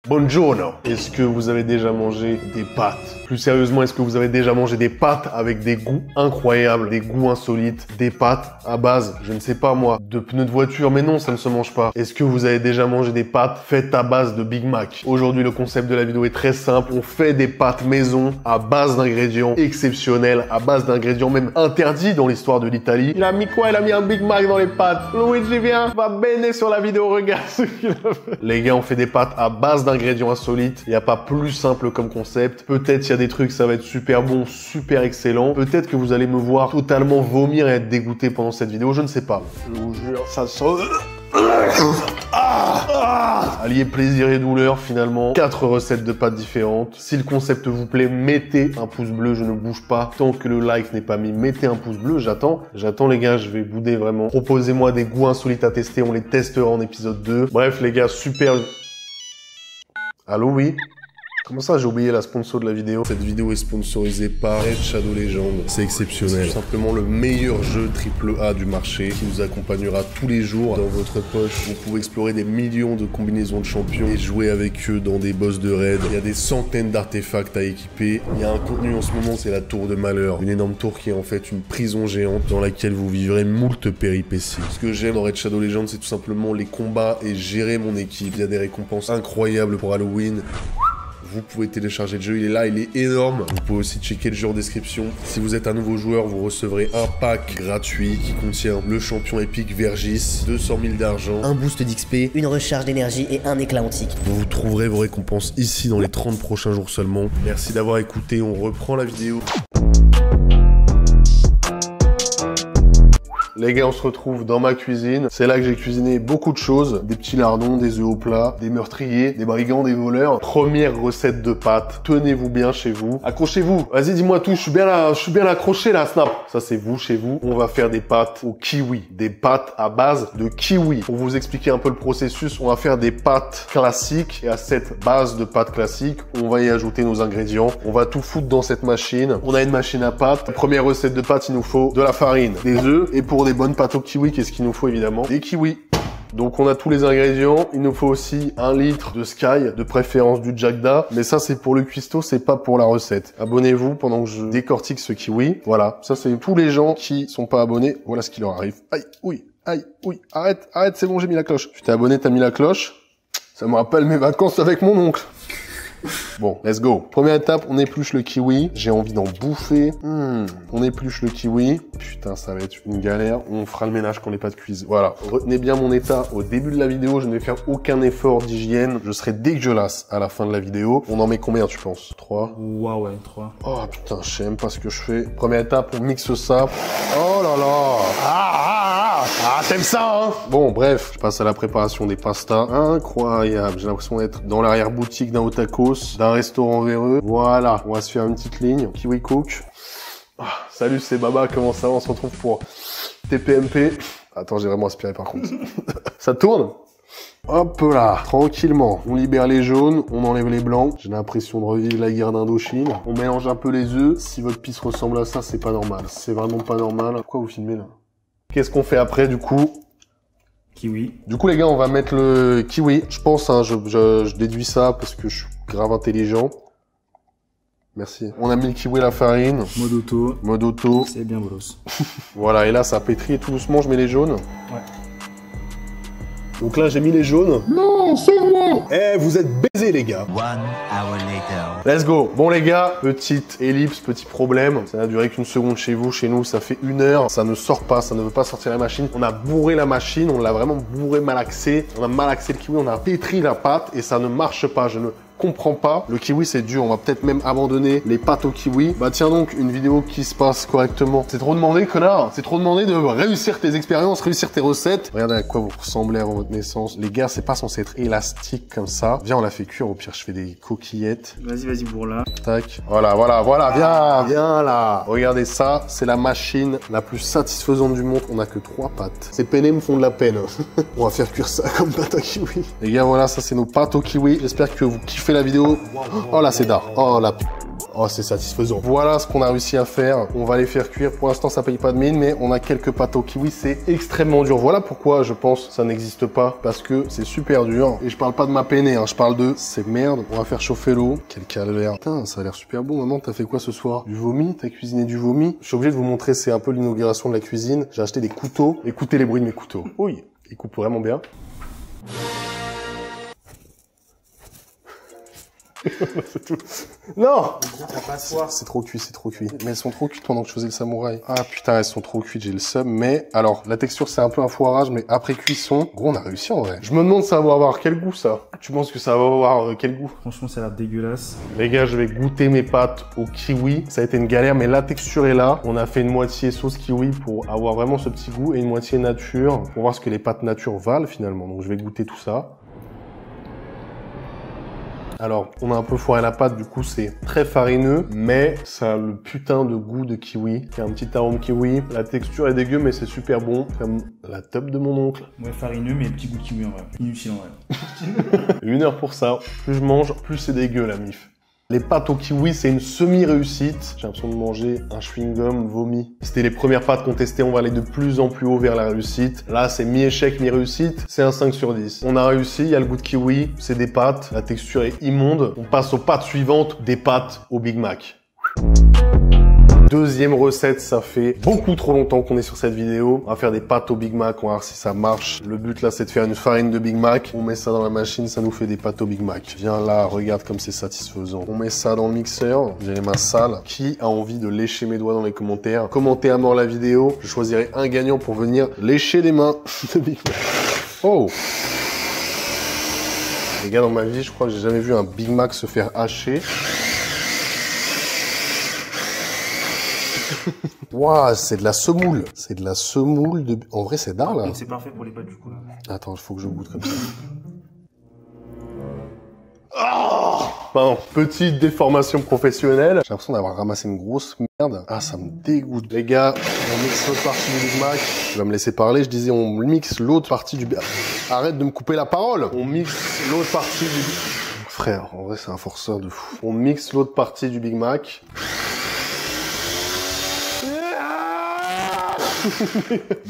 Buongiorno. Est-ce que vous avez déjà mangé des pâtes? Plus sérieusement, est-ce que vous avez déjà mangé des pâtes avec des goûts incroyables, des goûts insolites, des pâtes à base, je ne sais pas moi, de pneus de voiture, mais non, ça ne se mange pas. Est-ce que vous avez déjà mangé des pâtes faites à base de Big Mac? Aujourd'hui, le concept de la vidéo est très simple. On fait des pâtes maison à base d'ingrédients exceptionnels, à base d'ingrédients même interdits dans l'histoire de l'Italie. Il a mis quoi? Il a mis un Big Mac dans les pâtes. Luigi, viens, va bene sur la vidéo, regarde ce qu'il a fait. Les gars, on fait des pâtes à base d'ingrédients insolites. Il n'y a pas plus simple comme concept. Peut-être il y a des trucs, ça va être super bon, super excellent. Peut-être que vous allez me voir totalement vomir et être dégoûté pendant cette vidéo, je ne sais pas. Je vous jure, ça sent... Alliez plaisir et douleur, finalement, 4 recettes de pâtes différentes. Si le concept vous plaît, mettez un pouce bleu, je ne bouge pas. Tant que le like n'est pas mis, mettez un pouce bleu, j'attends les gars, je vais bouder vraiment. Proposez-moi des goûts insolites à tester, on les testera en épisode 2. Bref les gars, super... Allô, oui? Comment ça, j'ai oublié la sponsor de la vidéo? Cette vidéo est sponsorisée par Raid Shadow Legends. C'est exceptionnel. C'est tout simplement le meilleur jeu AAA du marché qui vous accompagnera tous les jours dans votre poche. Vous pouvez explorer des millions de combinaisons de champions et jouer avec eux dans des boss de raid. Il y a des centaines d'artefacts à équiper. Il y a un contenu en ce moment, c'est la tour de malheur. Une énorme tour qui est en fait une prison géante dans laquelle vous vivrez moult péripéties. Ce que j'aime dans Raid Shadow Legends, c'est tout simplement les combats et gérer mon équipe. Il y a des récompenses incroyables pour Halloween. Vous pouvez télécharger le jeu, il est là, il est énorme. Vous pouvez aussi checker le jeu en description. Si vous êtes un nouveau joueur, vous recevrez un pack gratuit qui contient le champion épique Vergis, 200 000 d'argent, un boost d'XP, une recharge d'énergie et un éclat antique. Vous trouverez vos récompenses ici dans les 30 prochains jours seulement. Merci d'avoir écouté, on reprend la vidéo. Les gars, on se retrouve dans ma cuisine. C'est là que j'ai cuisiné beaucoup de choses. Des petits lardons, des œufs au plat, des meurtriers, des brigands, des voleurs. Première recette de pâtes. Tenez-vous bien chez vous. Accrochez-vous. Vas-y, dis-moi tout. Je suis bien accroché là, Snap. Ça, c'est vous, chez vous. On va faire des pâtes au kiwi. Des pâtes à base de kiwi. Pour vous expliquer un peu le processus, on va faire des pâtes classiques. Et à cette base de pâtes classiques, on va y ajouter nos ingrédients. On va tout foutre dans cette machine. On a une machine à pâtes. Première recette de pâtes, il nous faut de la farine, des œufs et pour des bonnes pâtes au kiwi, qu'est-ce qu'il nous faut évidemment? Des kiwis. Donc on a tous les ingrédients, il nous faut aussi 1 litre de Sky, de préférence du Jagda, mais ça c'est pour le cuistot, c'est pas pour la recette. Abonnez-vous pendant que je décortique ce kiwi. Voilà, ça c'est tous les gens qui sont pas abonnés, voilà ce qui leur arrive. Aïe, oui, arrête, c'est bon, j'ai mis la cloche. Tu t'es abonné, t'as mis la cloche. Ça me rappelle mes vacances avec mon oncle. Bon, let's go. Première étape, on épluche le kiwi. J'ai envie d'en bouffer. On épluche le kiwi. Putain, ça va être une galère. On fera le ménage quand les pâtes cuisent. Voilà. Retenez bien mon état au début de la vidéo. Je ne vais faire aucun effort d'hygiène. Je serai dégueulasse à la fin de la vidéo. On en met combien, tu penses? 3? Ouais, 3. Oh putain, je sais même pas ce que je fais. Première étape, on mixe ça. Oh là là. T'aimes ça, hein? Bon, bref, je passe à la préparation des pastas. Incroyable. J'ai l'impression d'être dans l'arrière-boutique d'un tacos, d'un restaurant véreux. Voilà, on va se faire une petite ligne. Kiwi Coke. Salut, c'est Baba, comment ça va? On se retrouve pour TPMP. Attends, j'ai vraiment aspiré par contre. Ça tourne? Hop là, tranquillement. On libère les jaunes, on enlève les blancs. J'ai l'impression de revivre la guerre d'Indochine. On mélange un peu les œufs. Si votre pisse ressemble à ça, c'est pas normal. C'est vraiment pas normal. Pourquoi vous filmez là? Qu'est-ce qu'on fait après du coup? Kiwi. Du coup les gars, on va mettre le kiwi. Je pense, hein, je déduis ça parce que je suis grave intelligent. Merci. On a mis le kiwi et la farine. Mode auto. Mode auto. C'est bien bolos. Voilà, et là ça pétrit tout doucement, je mets les jaunes. Ouais. Donc là j'ai mis les jaunes. Non, sauve-moi! Eh, vous êtes baisés les gars. 1 hour later. Let's go. Bon les gars, petite ellipse, petit problème. Ça n'a duré qu'une seconde chez vous, chez nous ça fait 1 heure. Ça ne sort pas, ça ne veut pas sortir la machine. On a bourré la machine, on l'a vraiment bourré, malaxé. On a malaxé le kiwi, on a pétri la pâte et ça ne marche pas. Je ne comprends pas. Le kiwi c'est dur, on va peut-être même abandonner les pâtes au kiwi. Bah tiens donc, une vidéo qui se passe correctement. C'est trop demandé, connard. C'est trop demandé de réussir tes expériences, réussir tes recettes. Regardez à quoi vous ressemblez avant votre naissance. Les gars, c'est pas censé être élastique comme ça. Viens, on la fait cuire. Au pire, je fais des coquillettes. Vas-y, bourre là. Tac. Voilà. Viens là. Regardez ça, c'est la machine la plus satisfaisante du monde. On a que 3 pâtes. Ces penne me font de la peine. On va faire cuire ça comme pâte au kiwi. Les gars, voilà, ça c'est nos pâtes au kiwi. J'espère que vous kiffez la vidéo. Oh là, c'est d'art. Oh là. Oh, c'est satisfaisant. Voilà ce qu'on a réussi à faire. On va les faire cuire. Pour l'instant, ça paye pas de mine, mais on a quelques pâtes au kiwi. C'est extrêmement dur. Voilà pourquoi je pense que ça n'existe pas, parce que c'est super dur. Et je parle pas de ma penne, hein. Je parle de ces merdes. On va faire chauffer l'eau. Quel calvaire. Putain, ça a l'air super bon. Maman, t'as fait quoi ce soir? Du vomi? T'as cuisiné du vomi? Je suis obligé de vous montrer, c'est un peu l'inauguration de la cuisine. J'ai acheté des couteaux. Écoutez les bruits de mes couteaux. Oui, ils coupent vraiment bien. C'est tout. Non! C'est trop cuit, c'est trop cuit. Mais elles sont trop cuites pendant que je faisais le samouraï. Ah putain, elles sont trop cuites, j'ai le seum. Mais alors, la texture c'est un peu un foirage, mais après cuisson, gros, on a réussi en vrai. Je me demande ça va avoir quel goût ça. Tu penses que ça va avoir quel goût? Franchement, ça a l'air dégueulasse. Les gars, je vais goûter mes pâtes au kiwi. Ça a été une galère, mais la texture est là. On a fait une moitié sauce kiwi pour avoir vraiment ce petit goût et une moitié nature pour voir ce que les pâtes nature valent finalement. Donc je vais goûter tout ça. Alors, on a un peu foiré la pâte, du coup, c'est très farineux, mais ça a le putain de goût de kiwi. Il y a un petit arôme kiwi. La texture est dégueu, mais c'est super bon, comme la top de mon oncle. Ouais, farineux, mais petit goût de kiwi en vrai. Inutile en vrai. 1 heure pour ça. Plus je mange, plus c'est dégueu, la mif. Les pâtes au kiwi, c'est une semi-réussite. J'ai l'impression de manger un chewing-gum vomi. C'était les premières pâtes qu'on testait, on va aller de plus en plus haut vers la réussite. Là, c'est mi-échec, mi-réussite. C'est un 5 sur 10. On a réussi, il y a le goût de kiwi, c'est des pâtes. La texture est immonde. On passe aux pâtes suivantes, des pâtes au Big Mac. Deuxième recette, ça fait beaucoup trop longtemps qu'on est sur cette vidéo. On va faire des pâtes au Big Mac, on va voir si ça marche. Le but là, c'est de faire une farine de Big Mac. On met ça dans la machine, ça nous fait des pâtes au Big Mac. Viens là, regarde comme c'est satisfaisant. On met ça dans le mixeur. J'ai les mains sales. Qui a envie de lécher mes doigts dans les commentaires? Commentez à mort la vidéo. Je choisirai un gagnant pour venir lécher les mains de Big Mac. Oh! Les gars, dans ma vie, je crois que j'ai jamais vu un Big Mac se faire hacher. Waouh, c'est de la semoule. C'est de la semoule de... En vrai, c'est d'art, là. C'est parfait pour les pâtes, du coup, là. Attends, il faut que je goûte comme ça. Oh, pardon, petite déformation professionnelle. J'ai l'impression d'avoir ramassé une grosse merde. Ah, ça me dégoûte. Les gars, on mixe l'autre partie du Big Mac. Tu vas me laisser parler. Je disais, on mixe l'autre partie du... Arrête de me couper la parole. On mixe l'autre partie du... Frère, en vrai, c'est un forceur de fou. On mixe l'autre partie du Big Mac.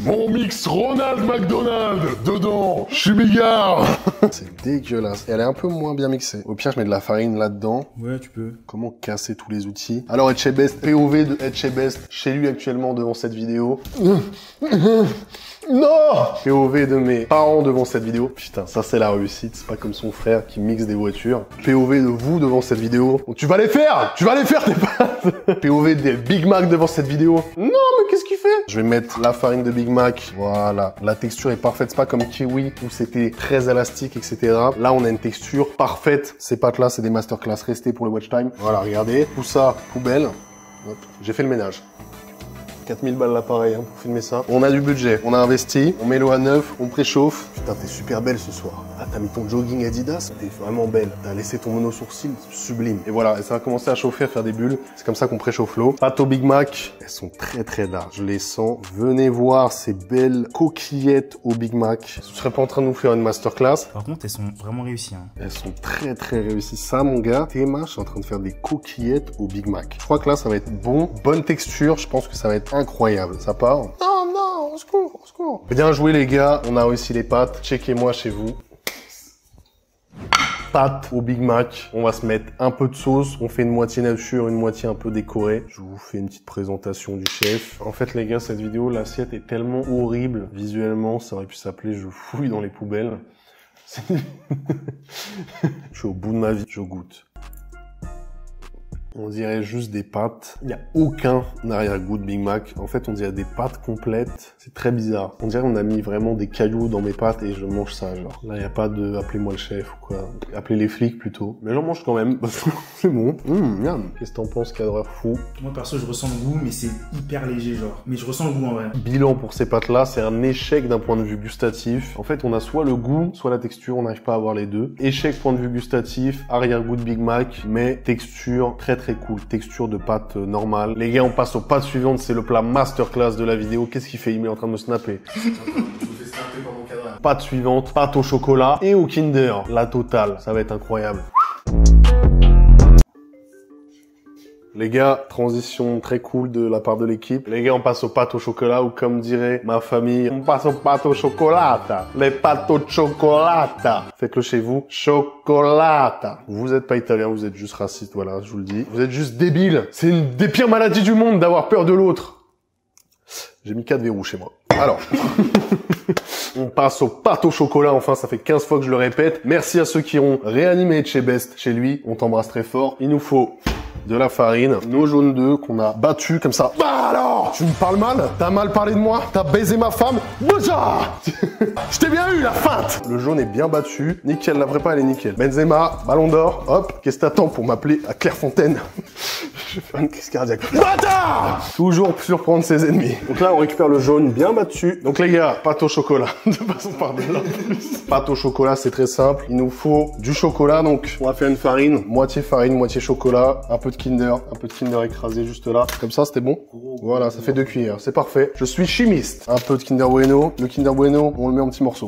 Mon mix Ronald McDonald dedans, je suis bigard. C'est dégueulasse. Et elle est un peu moins bien mixée. Au pire, je mets de la farine là-dedans. Ouais, tu peux. Comment casser tous les outils? Alors, Etchebest, POV de Etchebest, chez lui actuellement devant cette vidéo. Non! POV de mes parents devant cette vidéo. Putain, ça c'est la réussite. C'est pas comme son frère qui mixe des voitures. POV de vous devant cette vidéo. Donc, tu vas les faire! Tu vas les faire tes pâtes! POV des Big Mac devant cette vidéo. Non, mais qu'est-ce qu'il fait? Je vais mettre la farine de Big Mac. Voilà. La texture est parfaite. C'est pas comme kiwi où c'était très élastique, etc. Là, on a une texture parfaite. Ces pâtes-là, c'est des masterclass. Restez pour le watch time. Voilà, regardez. Tout ça, poubelle. Hop. J'ai fait le ménage. 4000 balles l'appareil hein, pour filmer ça. On a du budget, on a investi, on met l'eau à neuf, on préchauffe. Putain, t'es super belle ce soir. Ah, t'as mis ton jogging Adidas, t'es vraiment belle. T'as laissé ton mono sourcil, sublime. Et voilà, et ça va commencer à chauffer, à faire des bulles. C'est comme ça qu'on préchauffe l'eau. Pâtes au Big Mac, elles sont très très larges, je les sens. Venez voir ces belles coquillettes au Big Mac. Je serais pas en train de nous faire une masterclass. Par contre, elles sont vraiment réussies. Hein. Elles sont très très réussies. Ça, mon gars, Théma, je suis en train de faire des coquillettes au Big Mac. Je crois que là, ça va être bon. Bonne texture, je pense que ça va être incroyable. Ça part? Non, non, au secours, au secours. Bien joué les gars, on a réussi les pâtes. Checkez-moi chez vous. Pâtes au Big Mac. On va se mettre un peu de sauce. On fait une moitié nature, une moitié un peu décorée. Je vous fais une petite présentation du chef. En fait les gars, cette vidéo, l'assiette est tellement horrible. Visuellement, ça aurait pu s'appeler « Je fouille dans les poubelles ». Je suis au bout de ma vie, je goûte. On dirait juste des pâtes. Il n'y a aucun arrière-goût de Big Mac. En fait, on dirait des pâtes complètes. C'est très bizarre. On dirait qu'on a mis vraiment des cailloux dans mes pâtes et je mange ça, genre. Là, il n'y a pas de « appelez-moi le chef » ou quoi. Appelez les flics, plutôt. Mais j'en mange quand même. C'est bon. Miam. Qu'est-ce que t'en penses, cadreur fou? Moi, perso, je ressens le goût, mais c'est hyper léger, genre. Mais je ressens le goût, en vrai. Bilan pour ces pâtes-là, c'est un échec d'un point de vue gustatif. En fait, on a soit le goût, soit la texture. On n'arrive pas à avoir les deux. Échec point de vue gustatif, arrière-goût de Big Mac, mais texture très très cool, texture de pâte normale. Les gars, on passe aux pâtes suivantes, c'est le plat masterclass de la vidéo. Qu'est-ce qu'il fait? Il est en train de me snapper. Pâte suivante, pâte au chocolat et au Kinder. La totale, ça va être incroyable. Les gars, transition très cool de la part de l'équipe. Les gars, on passe aux pâtes au chocolat ou comme dirait ma famille, on passe aux pâtes au chocolat. Les pâtes au chocolat. Faites-le chez vous. Chocolat. Vous êtes pas italien, vous êtes juste raciste, voilà, je vous le dis. Vous êtes juste débile. C'est une des pires maladies du monde d'avoir peur de l'autre. J'ai mis 4 verrous chez moi. Alors, on passe aux pâtes au chocolat. Enfin, ça fait 15 fois que je le répète. Merci à ceux qui ont réanimé chez Best, chez lui. On t'embrasse très fort. Il nous faut de la farine, nos jaunes d'œufs qu'on a battus comme ça. Bah alors, tu me parles mal? T'as mal parlé de moi? T'as baisé ma femme? Bouja. Je t'ai bien eu, la feinte. Le jaune est bien battu. Nickel, la prépa, elle est nickel. Benzema, ballon d'or. Hop, qu'est-ce que t'attends pour m'appeler à Clairefontaine? Je vais faire une crise cardiaque. Bâtard! Toujours surprendre ses ennemis. Donc là, on récupère le jaune bien battu. Donc les gars, pâte au chocolat. De façon par delà. Pâte au chocolat, c'est très simple. Il nous faut du chocolat. Donc, on va faire une farine, moitié chocolat. Un peu de Kinder écrasé juste là. Comme ça, c'était bon. Voilà, ça fait 2 cuillères. C'est parfait. Je suis chimiste. Un peu de Kinder Bueno. Le Kinder Bueno, on le met en petits morceaux.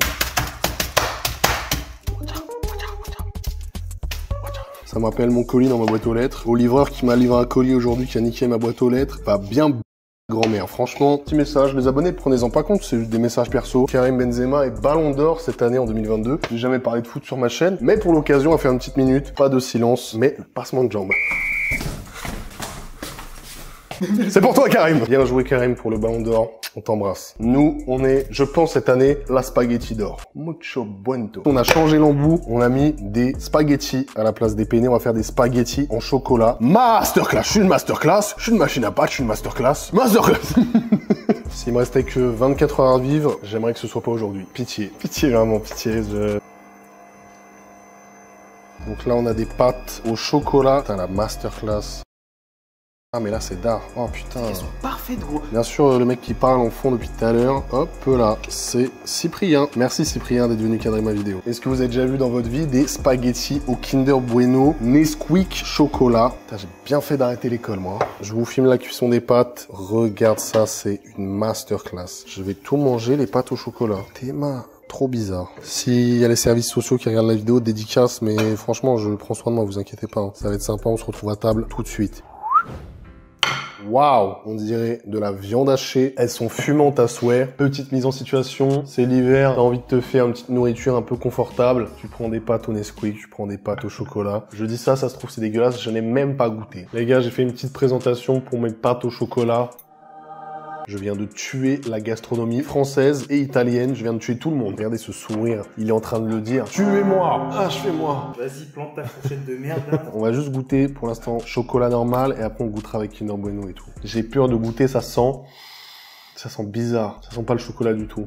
Ça m'appelle mon colis dans ma boîte aux lettres. Au livreur qui m'a livré un colis aujourd'hui qui a niqué ma boîte aux lettres. Va bien grand-mère. Franchement, petit message. Les abonnés, prenez-en pas compte. C'est juste des messages perso. Karim Benzema est ballon d'or cette année en 2022. J'ai jamais parlé de foot sur ma chaîne. Mais pour l'occasion, on va faire une petite minute. Pas de silence, mais passement de jambes. C'est pour toi, Karim. Bien joué, Karim, pour le ballon d'or. On t'embrasse. Nous, on est, je pense, cette année, la spaghetti d'or. Mucho buento. On a changé l'embout. On a mis des spaghettis à la place des penne. On va faire des spaghettis en chocolat. Masterclass. Je suis une masterclass. Je suis une machine à pâtes. Je suis une masterclass. Masterclass. S'il me restait que 24 heures à vivre, j'aimerais que ce soit pas aujourd'hui. Pitié. Pitié, vraiment, pitié. Donc là, on a des pâtes au chocolat. Putain, la masterclass. Ah mais là c'est d'art. Oh putain. Elles sont parfaites, gros. Bien sûr, le mec qui parle en fond depuis tout à l'heure, hop là, c'est Cyprien. Merci Cyprien d'être venu cadrer ma vidéo. Est-ce que vous avez déjà vu dans votre vie des spaghettis au Kinder Bueno Nesquik chocolat? J'ai bien fait d'arrêter l'école moi. Je vous filme la cuisson des pâtes. Regarde ça, c'est une masterclass. Je vais tout manger, les pâtes au chocolat. Théma. Trop bizarre. S'il y a les services sociaux qui regardent la vidéo, dédicace, mais franchement, je prends soin de moi, vous inquiétez pas. Hein. Ça va être sympa, on se retrouve à table tout de suite. Waouh, on dirait de la viande hachée. Elles sont fumantes à souhait. Petite mise en situation, c'est l'hiver, t'as envie de te faire une petite nourriture un peu confortable. Tu prends des pâtes au Nesquik, tu prends des pâtes au chocolat. Je dis ça se trouve c'est dégueulasse, je n'ai même pas goûté. Les gars, j'ai fait une petite présentation pour mes pâtes au chocolat. Je viens de tuer la gastronomie française et italienne. Je viens de tuer tout le monde. Regardez ce sourire. Il est en train de le dire. Tuez-moi! Achevez-moi! Vas-y, plante ta fourchette de merde, là. On va juste goûter, pour l'instant, chocolat normal. Et après, on goûtera avec Kinder Bueno et tout. J'ai peur de goûter, ça sent bizarre. Ça sent pas le chocolat du tout.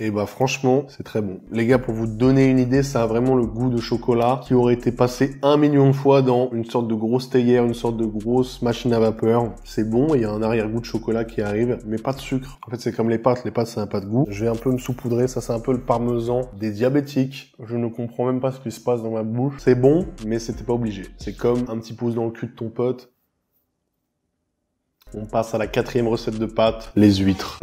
Et bah franchement, c'est très bon. Les gars, pour vous donner une idée, ça a vraiment le goût de chocolat qui aurait été passé 1 million de fois dans une sorte de grosse théière, une sorte de grosse machine à vapeur. C'est bon, il y a un arrière-goût de chocolat qui arrive, mais pas de sucre. En fait, c'est comme les pâtes ça n'a pas de goût. Je vais un peu me saupoudrer, ça c'est un peu le parmesan des diabétiques. Je ne comprends même pas ce qui se passe dans ma bouche. C'est bon, mais c'était pas obligé. C'est comme un petit pouce dans le cul de ton pote. On passe à la 4e recette de pâtes, les huîtres.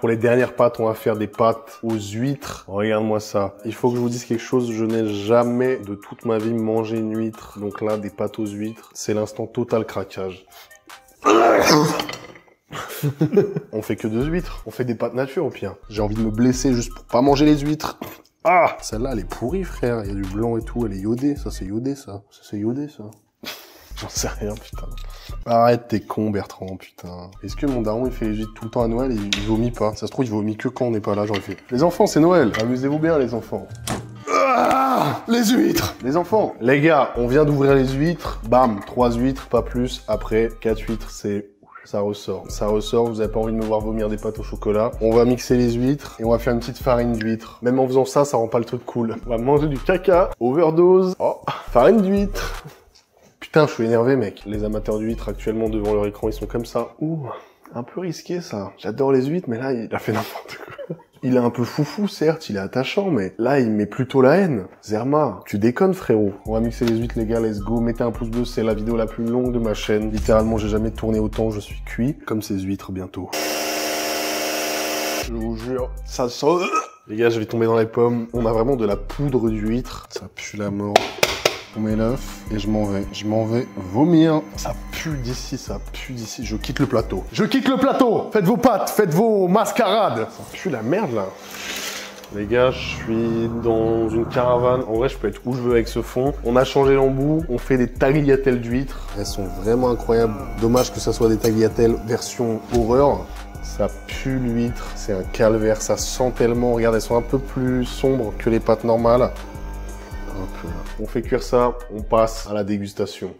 Pour les dernières pâtes, on va faire des pâtes aux huîtres. Regarde-moi ça. Il faut que je vous dise quelque chose, je n'ai jamais de toute ma vie mangé une huître. Donc là, des pâtes aux huîtres, c'est l'instant total craquage. On fait que 2 huîtres. On fait des pâtes nature au pire. J'ai envie de me blesser juste pour pas manger les huîtres. Ah! Celle-là, elle est pourrie, frère. Il y a du blanc et tout. Elle est iodée. Ça, c'est iodé, ça. Ça, c'est iodé, ça. J'en sais rien, putain. Arrête, t'es con, Bertrand, putain. Est-ce que mon daron, il fait les huîtres tout le temps à Noël et il vomit pas? Ça se trouve, il vomit que quand on n'est pas là, j'aurais fait. Les enfants, c'est Noël. Amusez-vous bien, les enfants. Ah, les huîtres! Les enfants. Les gars, on vient d'ouvrir les huîtres. Bam, 3 huîtres, pas plus. Après, 4 huîtres, c'est... Ça ressort. Ça ressort, vous avez pas envie de me voir vomir des pâtes au chocolat. On va mixer les huîtres et on va faire une petite farine d'huîtres. Même en faisant ça, ça rend pas le truc cool. On va manger du caca, overdose. Oh, farine d'huîtres. Putain, je suis énervé, mec. Les amateurs d'huîtres actuellement devant leur écran, ils sont comme ça. Ouh, un peu risqué, ça. J'adore les huîtres, mais là, il a fait n'importe quoi. Il est un peu foufou, certes, il est attachant, mais là, il met plutôt la haine. Zerma, tu déconnes, frérot. On va mixer les huîtres, les gars, let's go. Mettez un pouce bleu, c'est la vidéo la plus longue de ma chaîne. Littéralement, j'ai jamais tourné autant, je suis cuit. Comme ces huîtres, bientôt. Je vous jure, ça sent... Les gars, je vais tomber dans les pommes. On a vraiment de la poudre d'huître. Ça pue la mort. On met l'œuf et je m'en vais. Je m'en vais vomir. Ça pue d'ici, ça pue d'ici. Je quitte le plateau. Je quitte le plateau. Faites vos pâtes, faites vos mascarades. Ça pue la merde là. Les gars, je suis dans une caravane. En vrai, je peux être où je veux avec ce fond. On a changé l'embout. On fait des tagliatelles d'huîtres. Elles sont vraiment incroyables. Dommage que ça soit des tagliatelles version horreur. Ça pue l'huître. C'est un calvaire. Ça sent tellement. Regarde, elles sont un peu plus sombres que les pâtes normales. On fait cuire ça, on passe à la dégustation.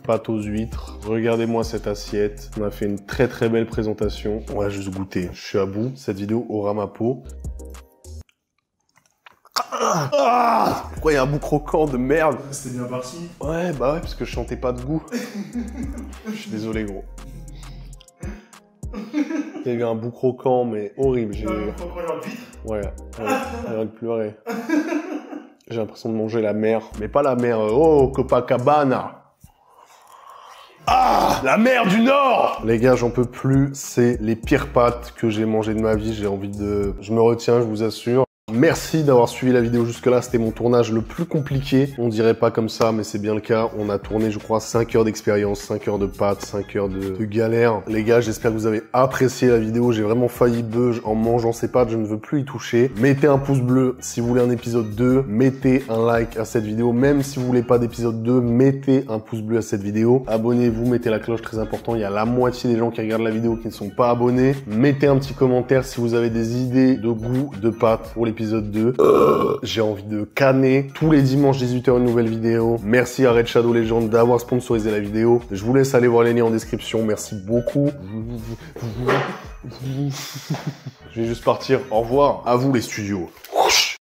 Pâte aux huîtres. Regardez-moi cette assiette. On a fait une très très belle présentation. On va juste goûter. Je suis à bout. Cette vidéo aura ma peau. Pourquoi il y a un bout croquant de merde? C'était bien parti. Ouais, bah ouais, parce que je sentais pas de goût. Je suis désolé, gros. Il y a eu un bout croquant, mais horrible. Ouais, j'ai envie de pleurer. J'ai l'impression de manger la mer. Mais pas la mer, oh, Copacabana. Ah, la mer du Nord. Les gars, j'en peux plus. C'est les pires pâtes que j'ai mangées de ma vie. J'ai envie de... Je me retiens, je vous assure. Merci d'avoir suivi la vidéo jusque-là. C'était mon tournage le plus compliqué. On dirait pas comme ça, mais c'est bien le cas. On a tourné, je crois, 5 heures d'expérience, 5 heures de pâtes, 5 heures de galère. Les gars, j'espère que vous avez apprécié la vidéo. J'ai vraiment failli beuge en mangeant ces pâtes. Je ne veux plus y toucher. Mettez un pouce bleu si vous voulez un épisode 2. Mettez un like à cette vidéo. Même si vous voulez pas d'épisode 2, mettez un pouce bleu à cette vidéo. Abonnez-vous, mettez la cloche, très important. Il y a la moitié des gens qui regardent la vidéo qui ne sont pas abonnés. Mettez un petit commentaire si vous avez des idées de goût de pâtes pour l'épisode 2. J'ai envie de canner. Tous les dimanches 18h une nouvelle vidéo. Merci à Red Shadow Legend d'avoir sponsorisé la vidéo. Je vous laisse aller voir les liens en description. Merci beaucoup. Je vais juste partir. Au revoir. À vous les studios.